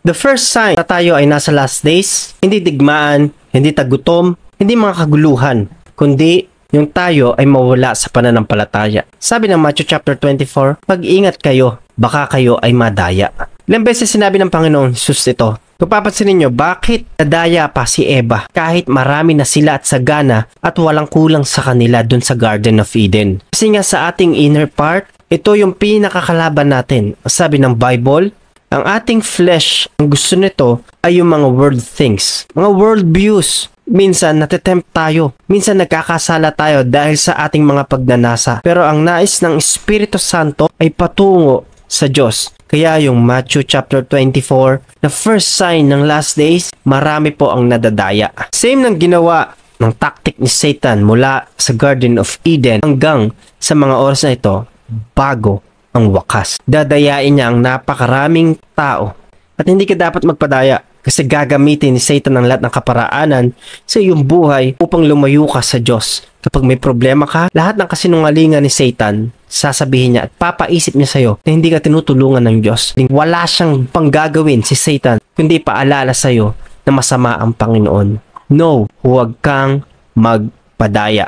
The first sign na tayo ay nasa last days, hindi digmaan, hindi tagutom, hindi mga kaguluhan, kundi yung tayo ay mawala sa pananampalataya. Sabi ng Matthew chapter 24, mag-ingat kayo, baka kayo ay madaya. Ilang beses sinabi ng Panginoong Jesus ito. Kung papansinin nyo, bakit nadaya pa si Eva kahit marami na sila at sagana at walang kulang sa kanila dun sa Garden of Eden? Kasi nga sa ating inner part, ito yung pinakakalaban natin. Sabi ng Bible, ang ating flesh, ang gusto nito ay yung mga world things, mga world views. Minsan natitempt tayo, minsan nagkakasala tayo dahil sa ating mga pagnanasa. Pero ang nais ng Espiritu Santo ay patungo sa Diyos. Kaya yung Matthew chapter 24, the first sign ng last days, marami po ang nadadaya. Same ng ginawa ng tactic ni Satan mula sa Garden of Eden hanggang sa mga oras na ito, bago ang wakas. Dadayain niya ang napakaraming tao. At hindi ka dapat magpadaya kasi gagamitin ni Satan ang lahat ng kaparaanan sa iyong buhay upang lumayo ka sa Diyos. Kapag may problema ka, lahat ng kasinungalingan ni Satan, sasabihin niya at papaisip niya sa'yo na hindi ka tinutulungan ng Diyos. Wala siyang panggagawin si Satan, kundi paalala sa'yo na masama ang Panginoon. No, huwag kang magpadaya.